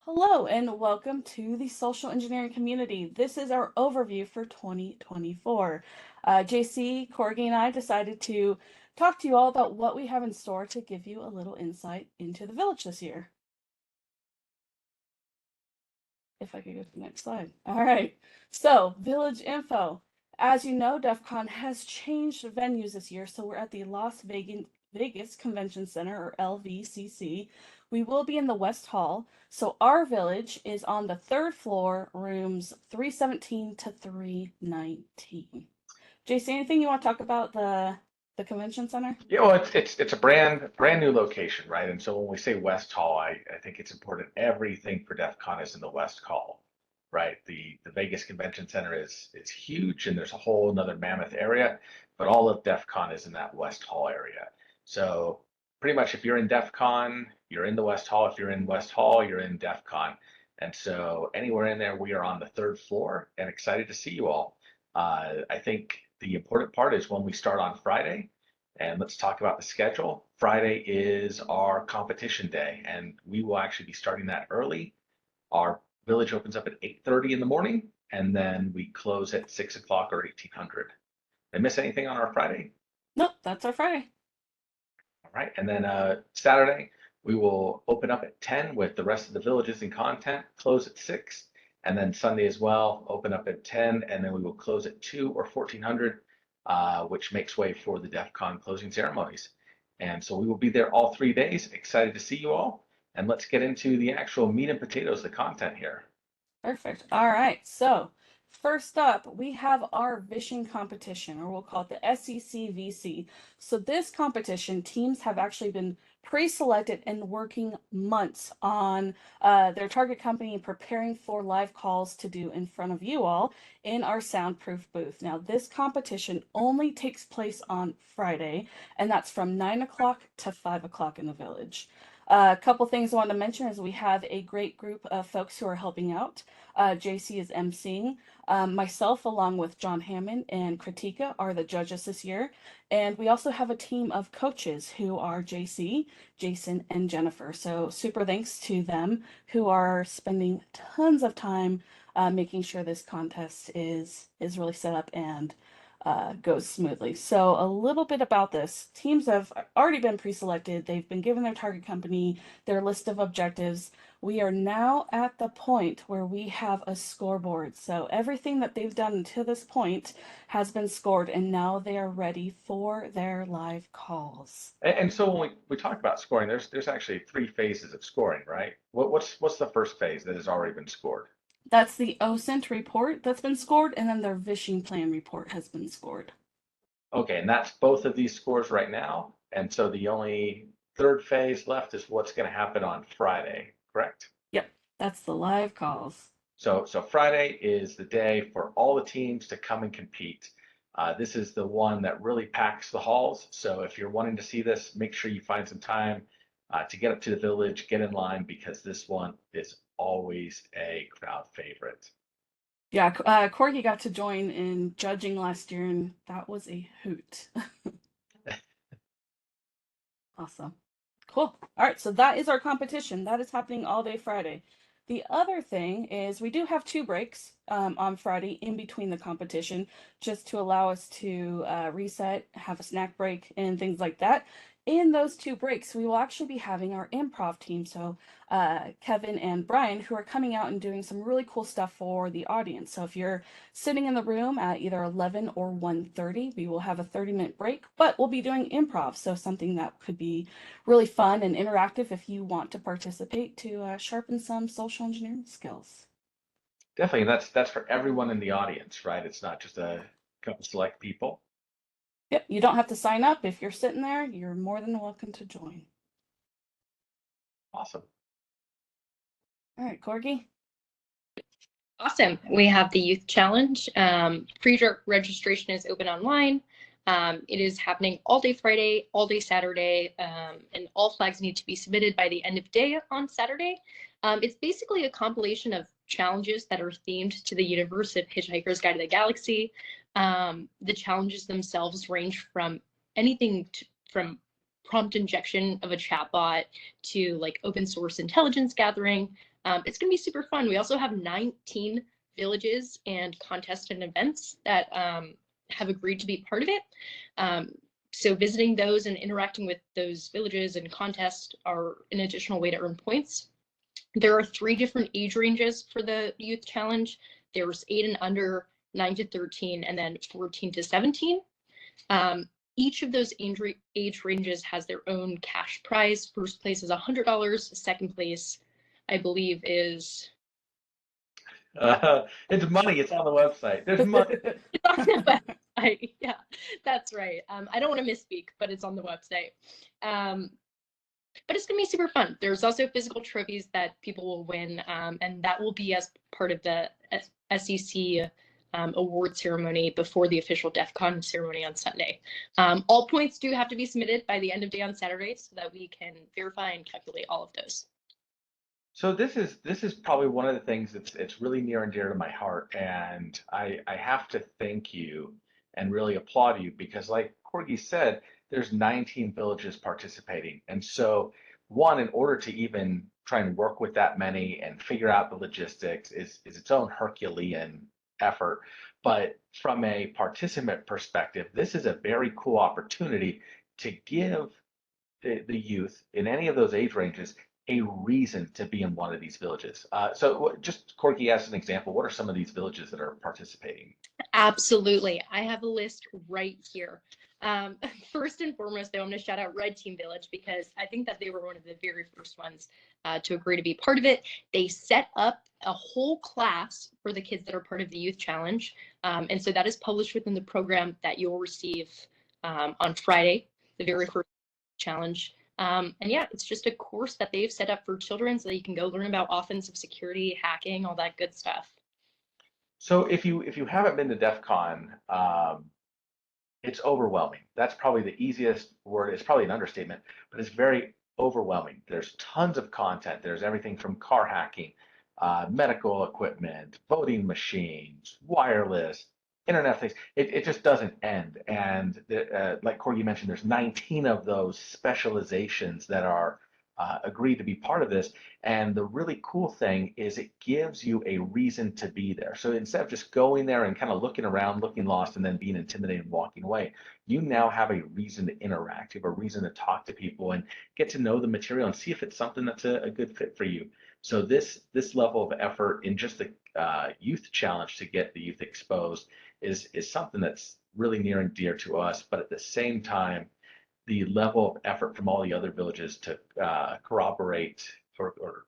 Hello and welcome to the social engineering community. This is our overview for 2024. JC, Corgi, and I decided to talk to you all about what we have in store to give you a little insight into the village this year. If I could go to the next slide. All right. So, village info. As you know, DEF CON has changed venues this year, so we're at the Vegas Convention Center, or LVCC. We will be in the West Hall. So our village is on the third floor, rooms 317 to 319. JC, anything you want to talk about the convention center? Yeah, well, it's a brand new location, right? And so when we say West Hall, I think it's important. Everything for DEF CON is in the West Hall, right? The Vegas Convention Center is huge, and there's a whole another mammoth area, but all of DEF CON is in that West Hall area. So pretty much, if you're in DEF CON, you're in the West Hall. If you're in West Hall, you're in DEF CON. And so anywhere in there, we are on the third floor, and excited to see you all. I think the important part is when we start on Friday. And let's talk about the schedule. Friday is our competition day, and we will actually be starting that early. Our village opens up at 8:30 in the morning, and then we close at 6 o'clock or 1800. Did I miss anything on our Friday? Nope, that's our Friday. All right, and then Saturday, we will open up at 10 with the rest of the villages and content, close at 6, and then Sunday as well, open up at 10, and then we will close at 2 or 1400, which makes way for the DEF CON closing ceremonies. And so we will be there all 3 days. Excited to see you all. And let's get into the actual meat and potatoes, the content here. Perfect. All right. So first up, we have our Vishing competition, or we'll call it the SECVC. So this competition, teams have actually been pre-selected and working months on their target company and preparing for live calls to do in front of you all in our soundproof booth. Now, this competition only takes place on Friday, and that's from 9 o'clock to 5 o'clock in the village. A couple things I want to mention is we have a great group of folks who are helping out. JC is emceeing. Myself, along with John Hammond and Kritika, are the judges this year. And we also have a team of coaches who are JC, Jason, and Jennifer. So super thanks to them who are spending tons of time making sure this contest is really set up and goes smoothly. So a little bit about this. Teams have already been pre-selected. They've been given their target company, their list of objectives. We are now at the point where we have a scoreboard. So everything that they've done to this point has been scored, and now they are ready for their live calls. And so when we talk about scoring, there's actually 3 phases of scoring, right? What's the first phase that has already been scored? That's the OSINT report that's been scored, and then their Vishing plan report has been scored. Okay, and that's both of these scores right now. And so the only third phase left is what's going to happen on Friday, correct? Yep, that's the live calls. So Friday is the day for all the teams to come and compete. This is the one that really packs the halls. So if you're wanting to see this, make sure you find some time to get up to the village, get in line, because this one is always a crowd favorite. Yeah, Corgi got to join in judging last year, and that was a hoot. Awesome. Cool. All right, so that is our competition. That is happening all day Friday. The other thing is we do have 2 breaks on Friday in between the competition, just to allow us to reset, have a snack break, and things like that. In those 2 breaks, we will actually be having our improv team. So Kevin and Brian, who are coming out and doing some really cool stuff for the audience. So if you're sitting in the room at either 11 or 1:30, we will have a 30-minute break, but we'll be doing improv. So something that could be really fun and interactive if you want to participate to sharpen some social engineering skills. Definitely, and that's for everyone in the audience, right? It's not just a couple select people. Yep, you don't have to sign up. If you're sitting there, you're more than welcome to join. Awesome. All right, Corgi. Awesome. We have the Youth Challenge. Pre-registration is open online. It is happening all day Friday, all day Saturday, and all flags need to be submitted by the end of day on Saturday. It's basically a compilation of challenges that are themed to the universe of Hitchhiker's Guide to the Galaxy. The challenges themselves range from anything from prompt injection of a chatbot to like open source intelligence gathering. It's going to be super fun. We also have 19 villages and contests and events that have agreed to be part of it. So visiting those and interacting with those villages and contests are an additional way to earn points. There are 3 different age ranges for the Youth Challenge. There's 8 and under, 9 to 13, and then 14 to 17. Each of those age ranges has their own cash prize. First place is $100. Second place, I believe, is It's money. It's on the website. There's money. it's on the website. Yeah, that's right. I don't want to misspeak, but it's on the website. But it's going to be super fun. There's also physical trophies that people will win, and that will be as part of the SEC award ceremony before the official DEF CON ceremony on Sunday. All points do have to be submitted by the end of day on Saturday so that we can verify and calculate all of those. So this is probably one of the things it's really near and dear to my heart, and I have to thank you and really applaud you because, like Corgi said, there's 19 villages participating, and so one, in order to even try and work with that many and figure out the logistics is its own Herculean effort. But from a participant perspective, this is a very cool opportunity to give the youth in any of those age ranges a reason to be in one of these villages. So just Corky, as an example, what are some of these villages that are participating? Absolutely. I have a list right here. First and foremost, though, I'm going to shout out Red Team Village because I think that they were one of the very first ones to agree to be part of it. They set up a whole class for the kids that are part of the Youth Challenge. And so that is published within the program that you'll receive on Friday, the very first challenge. And yeah, it's just a course that they've set up for children so that you can go learn about offensive security, hacking, all that good stuff. So if you haven't been to DEF CON, it's overwhelming. That's probably the easiest word. It's probably an understatement, but it's very overwhelming. There's tons of content. There's everything from car hacking, medical equipment, voting machines, wireless, internet things. It just doesn't end. And like Corey, you mentioned, there's 19 of those specializations that are agreed to be part of this. And the really cool thing is it gives you a reason to be there. So instead of just going there and kind of looking around, looking lost, and then being intimidated and walking away, you now have a reason to interact. You have a reason to talk to people and get to know the material and see if it's something that's a good fit for you. So this level of effort in just the youth challenge to get the youth exposed is something that's really near and dear to us. But at the same time, the level of effort from all the other villages to corroborate or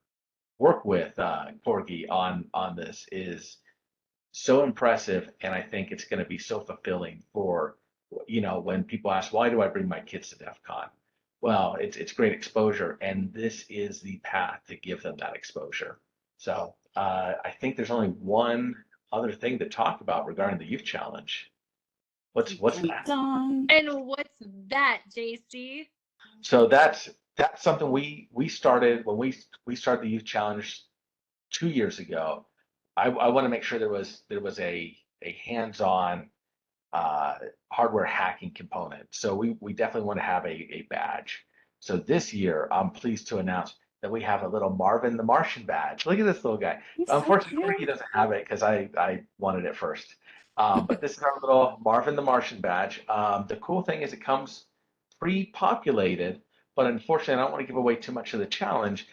work with Corgi on this is so impressive, and I think it's going to be so fulfilling for, you know, when people ask, why do I bring my kids to DEF CON? Well, it's great exposure, and this is the path to give them that exposure. So I think there's only one other thing to talk about regarding the youth challenge. What's that? And what's that, JC? So that's something we started when we started the youth challenge 2 years ago. I want to make sure there was a hands-on hardware hacking component. So we definitely want to have a badge. So this year, I'm pleased to announce that we have a little Marvin the Martian badge. Look at this little guy. He's Unfortunately, so he doesn't have it because I wanted it first. But this is our little Marvin the Martian badge. The cool thing is it comes pre-populated, but unfortunately, I don't want to give away too much of the challenge.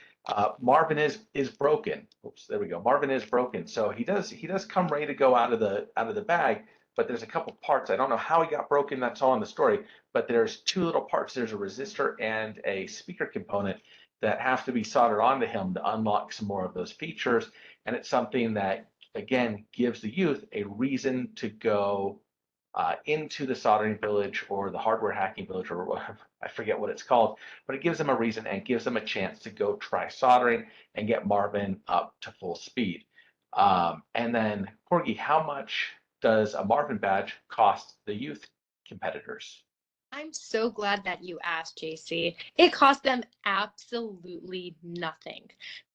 Marvin is broken. Oops, there we go. Marvin is broken. So he does come ready to go out of the bag, but there's a couple parts. I don't know how he got broken. That's all in the story. But there's 2 little parts. There's a resistor and a speaker component that have to be soldered onto him to unlock some more of those features. And it's something that, again, gives the youth a reason to go into the soldering village or the hardware hacking village, or I forget what it's called, but it gives them a reason and gives them a chance to go try soldering and get Marvin up to full speed. And then, Corgi, how much does a Marvin badge cost the youth competitors? I'm so glad that you asked, JC. It cost them absolutely nothing.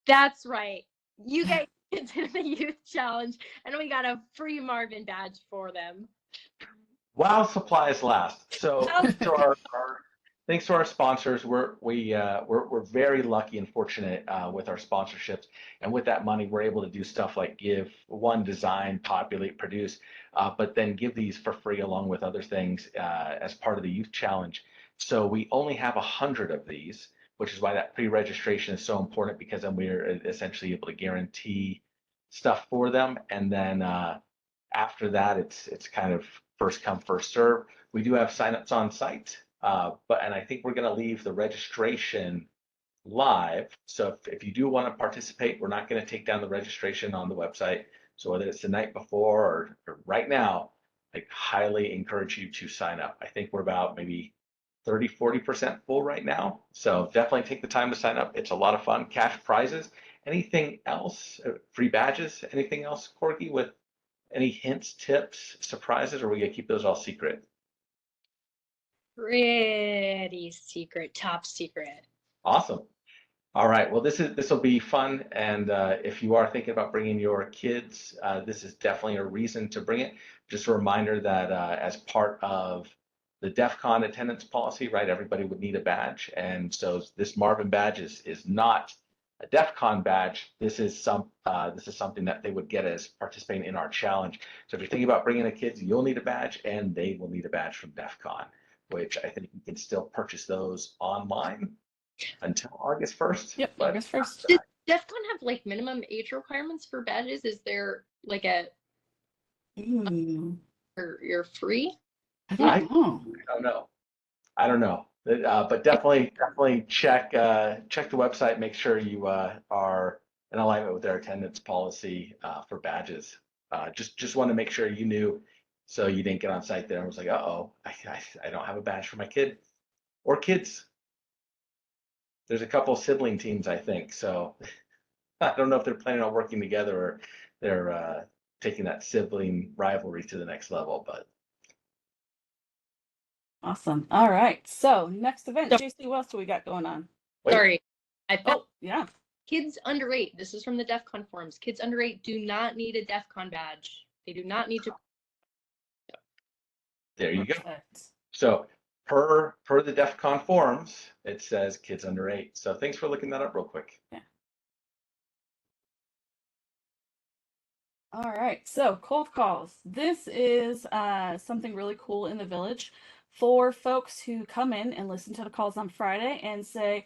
That's right. You get into the youth challenge, and we got a free Marvin badge for them. While supplies last. So Thanks to our sponsors, we're very lucky and fortunate with our sponsorships, and with that money, we're able to do stuff like give one, design, populate, produce, but then give these for free along with other things as part of the youth challenge. So we only have 100 of these, which is why that pre-registration is so important, because then we're essentially able to guarantee stuff for them, and then after that, it's kind of first come, first serve. We do have signups on site. And I think we're going to leave the registration live. So if you do want to participate, we're not going to take down the registration on the website. So whether it's the night before or right now, I highly encourage you to sign up. I think we're about maybe 30–40% full right now. So definitely take the time to sign up. It's a lot of fun. Cash prizes. Anything else? Free badges? Anything else, Corky, with any hints, tips, surprises, or are we going to keep those all secret? Pretty secret, top secret. Awesome. All right. Well, this will be fun, and if you are thinking about bringing your kids, this is definitely a reason to bring it. Just a reminder that as part of the DEF CON attendance policy, right, everybody would need a badge, and so this Marvin badge is not a DEF CON badge. This is something that they would get as participating in our challenge. So if you're thinking about bringing the kids, you'll need a badge, and they will need a badge from DEF CON, which I think you can still purchase those online until August 1st. Yep, But August 1st. Does DEF CON have like minimum age requirements for badges? Is there like or you're free? I don't know. I don't know. But definitely check the website. Make sure you are in alignment with their attendance policy for badges. Just want to make sure you knew, so you didn't get on site there and was like, uh-oh, I don't have a badge for my kid or kids. There's a couple sibling teams, I think. So I don't know if they're planning on working together or they're taking that sibling rivalry to the next level, but. Awesome. All right. So next event, So- JC, what else do we got going on? Wait. Sorry. I found Oh, yeah. kids under 8. This is from the DEF CON forums. Kids under 8 do not need a DEF CON badge. They do not need to. There you go. Perfect. So per the DEF CON forums, it says kids under 8. So thanks for looking that up real quick. Yeah. All right. So cold calls. This is something really cool in the village for folks who come in and listen to the calls on Friday and say,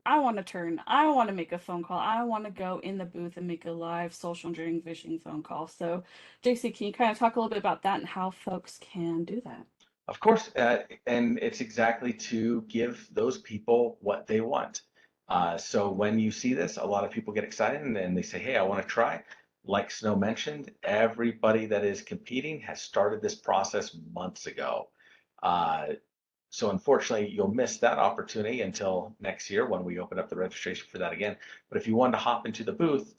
I want to turn, I want to make a phone call. I want to go in the booth and make a live social engineering fishing phone call. So JC, can you kind of talk a little bit about that and how folks can do that? Of course, and it's exactly to give those people what they want. So when you see this, a lot of people get excited and they say, hey, I want to try. Like Snow mentioned, everybody that is competing has started this process months ago. So unfortunately, you'll miss that opportunity until next year when we open up the registration for that again. But if you want to hop into the booth,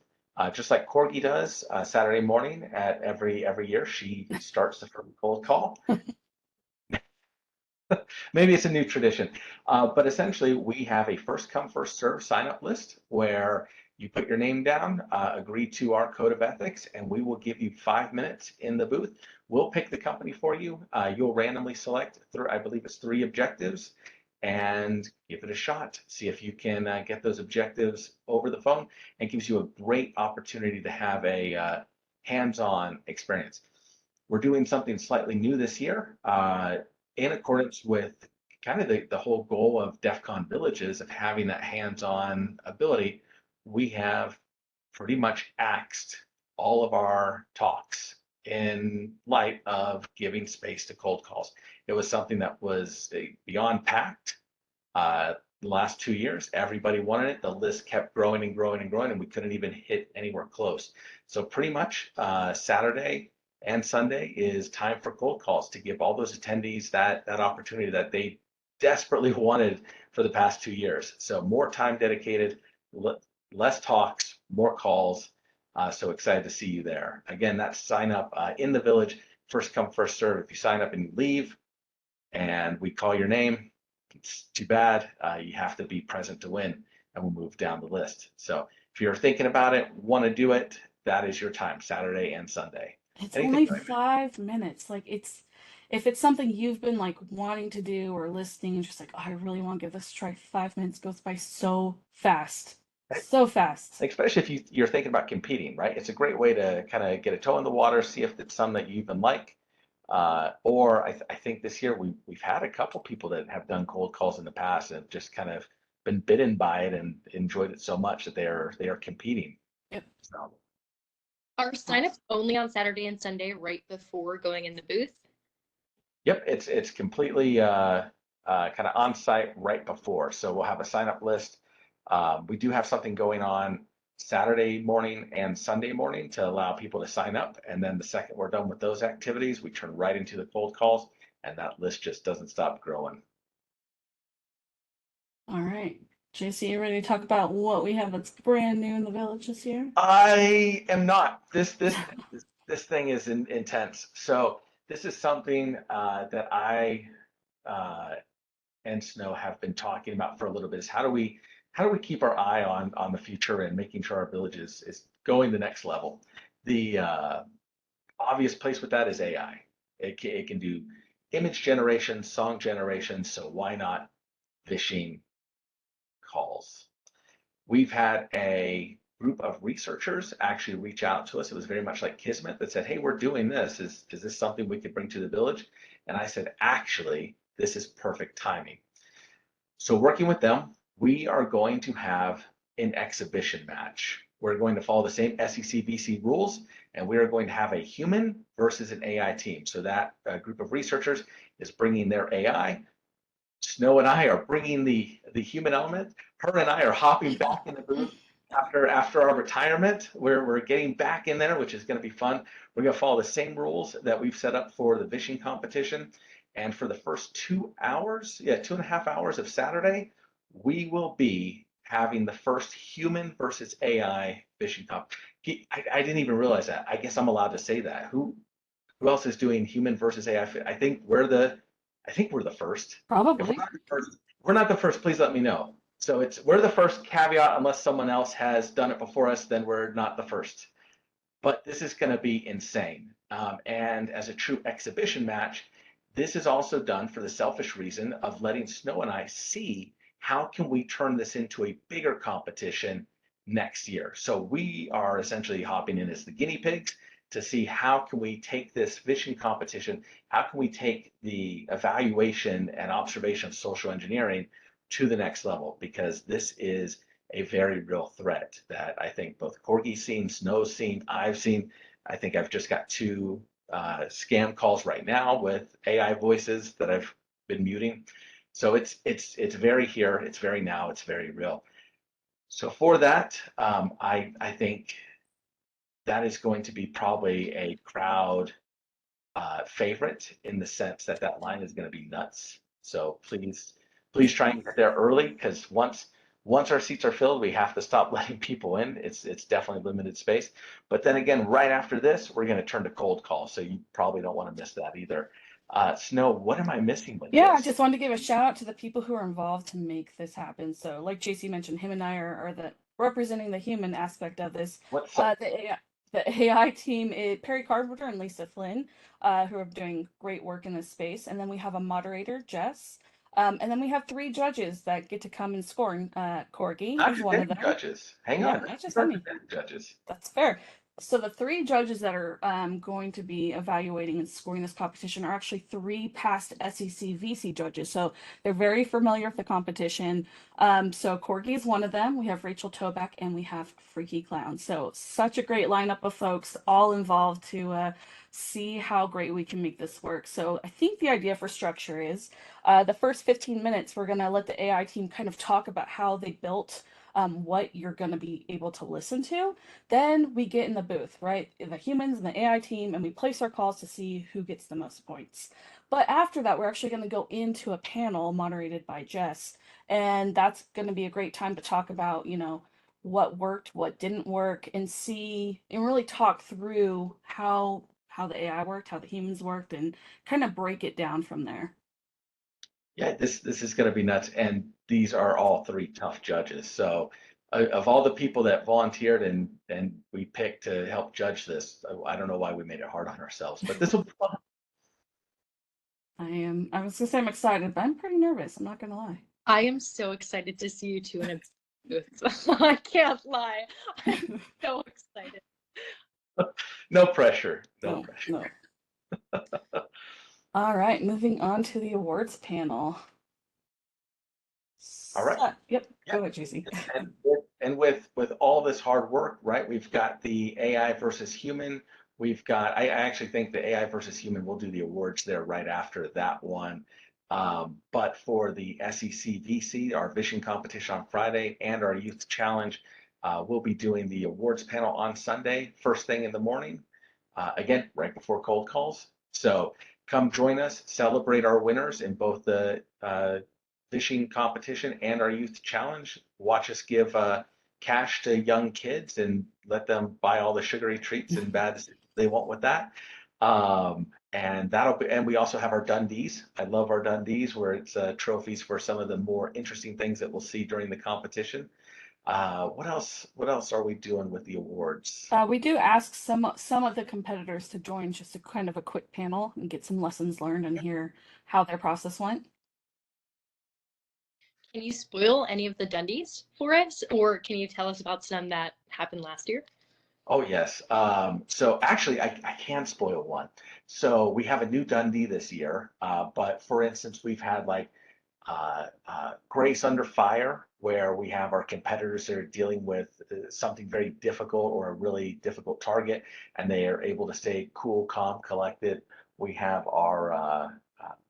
just like Corgi does Saturday morning at every year, she starts the first cold call. Maybe it's a new tradition, but essentially we have a first come, first serve sign up list where you put your name down, agree to our code of ethics, and we will give you 5 minutes in the booth. We'll pick the company for you. You'll randomly select, I believe it's 3 objectives, and give it a shot. See if you can get those objectives over the phone, and gives you a great opportunity to have a hands-on experience. We're doing something slightly new this year. In accordance with kind of the whole goal of DEF CON Villages of having that hands-on ability, we have pretty much axed all of our talks in light of giving space to cold calls. It was something that was beyond packed. The last 2 years, everybody wanted it. The list kept growing and growing and growing, and we couldn't even hit anywhere close. So pretty much Saturday and Sunday is time for cold calls to give all those attendees that opportunity that they desperately wanted for the past 2 years. So more time dedicated, less talks, more calls. So excited to see you there. Again, that's sign up in the village, first come, first serve. If you sign up and you leave and we call your name, it's too bad. You have to be present to win, and we'll move down the list. So if you're thinking about it, want to do it, that is your time, Saturday and Sunday. It's Anything only like that? 5 minutes. Like if it's something you've been like wanting to do or listening and just like, oh, I really want to give this a try, 5 minutes goes by so fast. So fast. Especially if you're thinking about competing, right? It's a great way to kind of get a toe in the water, see if it's something that you even like. Or I think this year we've had a couple people that have done cold calls in the past and have just kind of been bitten by it and enjoyed it so much that they are competing. Yep. So, Are signups only on Saturday and Sunday right before going in the booth? yep, it's completely kind of on site right before. So we'll have a sign up list. We do have something going on Saturday morning and Sunday morning to allow people to sign up. And then the second we're done with those activities, we turn right into the cold calls, and that list just doesn't stop growing. All right. JC, you ready to talk about what we have that's brand new in the village this year? I am not. This thing is intense. So this is something that I and Snow have been talking about for a little bit. Is how do we keep our eye on the future and making sure our village is going the next level? The obvious place with that is AI. It can do image generation, song generation. So why not phishing calls? We've had a group of researchers actually reach out to us. It was very much like Kismet that said, "Hey, we're doing this. Is this something we could bring to the village?" And I said, "Actually, this is perfect timing." So working with them, we are going to have an exhibition match. We're going to follow the same SEC VC rules, and we are going to have a human versus an AI team. So that group of researchers is bringing their AI. Snow and I are bringing the human element. Her and I are hopping back in the booth after our retirement. We're getting back in there, which is going to be fun. We're going to follow the same rules that we've set up for the fishing competition. And for the first 2 hours, 2.5 hours of Saturday, we will be having the first human versus AI fishing comp. I didn't even realize that. I guess I'm allowed to say that. Who else is doing human versus AI? I think we're the first. If we're Probably. not the first, we're not the first, please let me know. So we're the first caveat unless someone else has done it before us, then we're not the first. But this is going to be insane. And as a true exhibition match, this is also done for the selfish reason of letting Snow and I see how can we turn this into a bigger competition next year. So we are essentially hopping in as the guinea pigs to see how can we take this fishing competition, how can we take the evaluation and observation of social engineering to the next level, because this is a very real threat that I think both Corky's seen, Snow's seen, I've seen. I think I've just got two scam calls right now with AI voices that I've been muting. So it's very here, it's very now, it's very real. So for that, I think that is going to be probably a crowd favorite in the sense that that line is going to be nuts. So please try and get there early, because once our seats are filled, we have to stop letting people in. It's definitely limited space. But then again, right after this, we're going to turn to cold call. So you probably don't want to miss that either. Snow, what am I missing with Yeah, I this? just wanted to give a shout out to the people who are involved to make this happen. So, like JC mentioned, him and I are the representing the human aspect of this. What's The AI team is Perry Carpenter and Lisa Flynn, who are doing great work in this space. And then we have a moderator, Jess. And then we have three judges that get to come and score. And Corgi not is your one of dating them. judges? Hang Yeah, on, not just not any. your dating judges. That's fair. So the three judges that are going to be evaluating and scoring this competition are actually three past SEC VC judges. So they're very familiar with the competition. So Corgi is one of them. We have Rachel Toback and we have Freaky Clown. So such a great lineup of folks all involved to see how great we can make this work. So I think the idea for structure is the first 15 minutes, we're going to let the AI team kind of talk about how they built what you're going to be able to listen to. Then we get in the booth, right? The humans and the AI team, and we place our calls to see who gets the most points. But after that, we're actually going to go into a panel moderated by Jess. And that's going to be a great time to talk about, what worked, what didn't work, and see and really talk through how the AI worked, how the humans worked, and kind of break it down from there. Yeah, this is going to be nuts, and these are all three tough judges. So, of all the people that volunteered and we picked to help judge this, I don't know why we made it hard on ourselves, but this will be fun. I was gonna say I'm excited, but I'm pretty nervous. I'm not gonna lie. I am so excited to see you two in a booth. I can't lie. I'm so excited. No pressure. No No, pressure. no. All right, moving on to the awards panel. All right. Yep, Yeah. go ahead, JC. And with all this hard work, right? We've got the AI versus human. We've got. I actually think the AI versus human will do the awards there right after that one. But for the SEC VC, our vision competition on Friday, and our youth challenge, we'll be doing the awards panel on Sunday, first thing in the morning. Again, right before cold calls. So come join us, celebrate our winners in both the fishing competition and our youth challenge. Watch us give cash to young kids and let them buy all the sugary treats and bads they want with that. And that'll be, and we also have our Dundees. I love our Dundees where it's trophies for some of the more interesting things that we'll see during the competition. What else? What else are we doing with the awards? We do ask some of the competitors to join just a kind of a quick panel and get some lessons learned and hear how their process went. Can you spoil any of the Dundies for us, or can you tell us about some that happened last year? Oh, yes. So actually, I can spoil one. So we have a new Dundee this year. But for instance, we've had like Grace Under Fire, where we have our competitors that are dealing with something very difficult or a really difficult target, and they are able to stay cool, calm, collected. We have our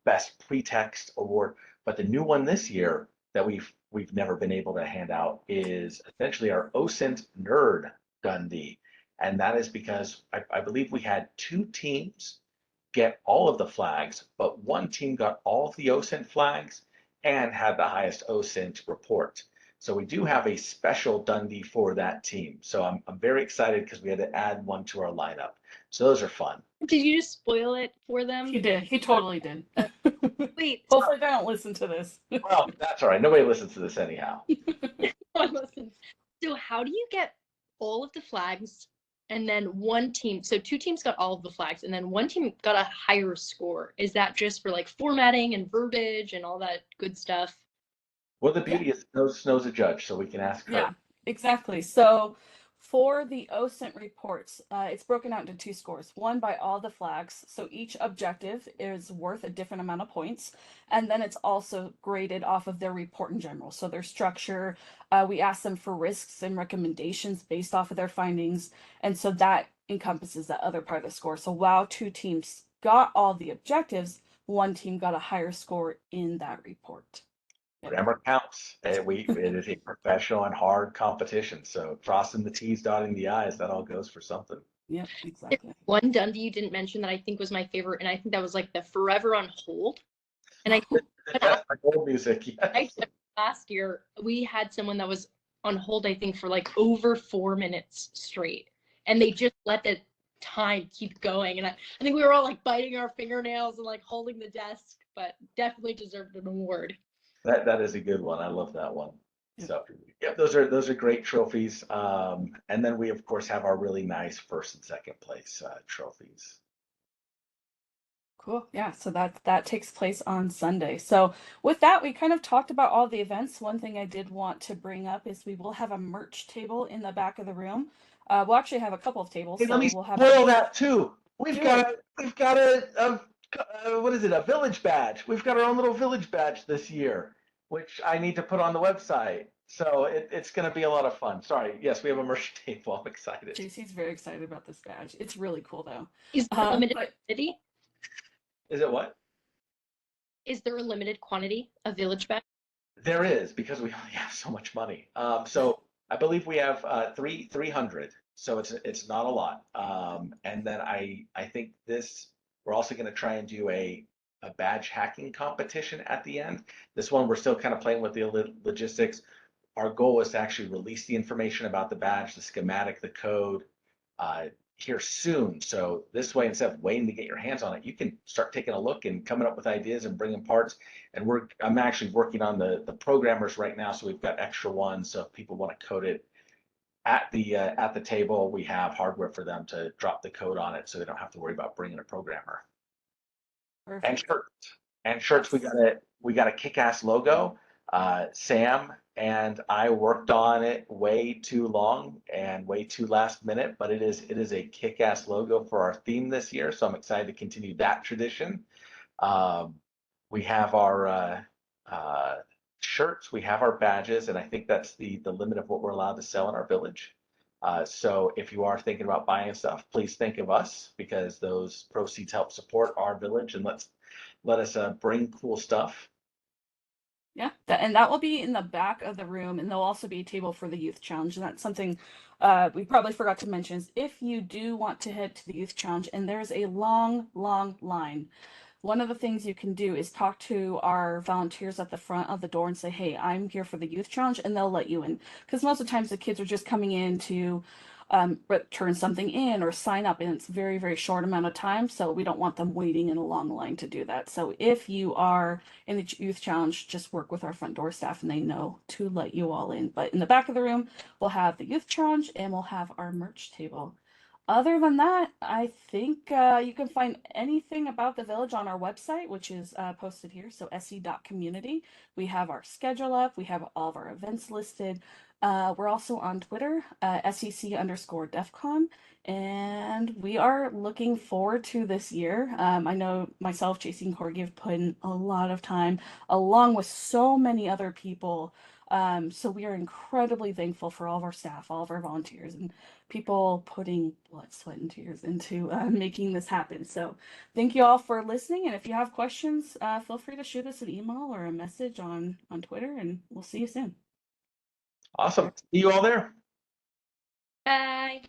Best Pretext Award. But the new one this year that we've never been able to hand out is essentially our OSINT Nerd Dundee. And that is because I believe we had two teams get all of the flags, but one team got all of the OSINT flags and had the highest OSINT report. So we do have a special Dundee for that team. So I'm very excited because we had to add one to our lineup. So those are fun. Did you just spoil it for them? He did. He totally did. Wait, Hopefully they don't listen to this. Well, that's all right. Nobody listens to this anyhow. listen. So how do you get all of the flags and then one team, so two teams got all of the flags and then one team got a higher score? Is that just for like formatting and verbiage and all that good stuff? Well, the beauty is Snow's a judge, so we can ask her. Yeah, exactly. So for the OSINT reports, it's broken out into two scores. One by all the flags. So each objective is worth a different amount of points. And then it's also graded off of their report in general. So their structure, we ask them for risks and recommendations based off of their findings. And so that encompasses that other part of the score. So while two teams got all the objectives, one team got a higher score in that report. Grammar counts. It is a professional and hard competition. So crossing the T's, dotting the I's, that all goes for something. Yep, exactly. One Dundee you didn't mention that I think was my favorite, and I think that was like the Forever on Hold. And I That's my old music. Yes. last year we had someone that was on hold, I think, for like over 4 minutes straight, and they just let the time keep going. And I think we were all like biting our fingernails and like holding the desk, but definitely deserved an award. That is a good one. I love that one. So yeah, those are great trophies. And then we of course have our really nice first and second place trophies. Cool. Yeah, so that takes place on Sunday. So with that, we kind of talked about all the events. One thing I did want to bring up is we will have a merch table in the back of the room. We'll actually have a couple of tables. Hey, So let me we'll have spoil that too. Do We've got a what is it? A village badge. We've got our own little village badge this year, which I need to put on the website. So it's going to be a lot of fun. Sorry. Yes, we have a merch table. I'm excited. JC's very excited about this badge. It's really cool though. Is there a limited but quantity? Is it what? Is there a limited quantity of village bag? There is because we only have so much money. So I believe we have 300. So it's not a lot. And then I think this we're also going to try and do a badge hacking competition at the end. This one we're still kind of playing with the logistics. Our goal is to actually release the information about the badge, the schematic, the code, here soon. So this way, instead of waiting to get your hands on it, you can start taking a look and coming up with ideas and bringing parts. And I'm actually working on the programmers right now, so we've got extra ones. So if people want to code it at the table, we have hardware for them to drop the code on it, so they don't have to worry about bringing a programmer. And Perfect. shirts. And shirts, Yes. we got a kick-ass logo. Sam and I worked on it way too long and way too last minute, but it is a kick-ass logo for our theme this year. So I'm excited to continue that tradition. Um, we have our shirts, we have our badges, and I think that's the limit of what we're allowed to sell in our village. So if you are thinking about buying stuff, please think of us because those proceeds help support our village and let us bring cool stuff. Yeah, and that will be in the back of the room, and there'll also be a table for the youth challenge. And that's something we probably forgot to mention is if you do want to head to the youth challenge, and there's a long, long line. One of the things you can do is talk to our volunteers at the front of the door and say, "Hey, I'm here for the youth challenge," and they'll let you in. Because most of the times the kids are just coming in to turn something in or sign up, and it's very, very short amount of time. So we don't want them waiting in a long line to do that. So if you are in the youth challenge, just work with our front door staff, and they know to let you all in. But in the back of the room, we'll have the youth challenge, and we'll have our merch table. Other than that, I think you can find anything about the village on our website, which is posted here. So se.community. We have our schedule up. We have all of our events listed. We're also on Twitter, SEC_DEFCON. And we are looking forward to this year. I know myself, JC, and Corgi have put in a lot of time, along with so many other people. So we are incredibly thankful for all of our staff, all of our volunteers, and people putting blood, sweat, and tears into making this happen. So thank you all for listening. And if you have questions, feel free to shoot us an email or a message on Twitter, and we'll see you soon. Awesome. See you all there. Bye.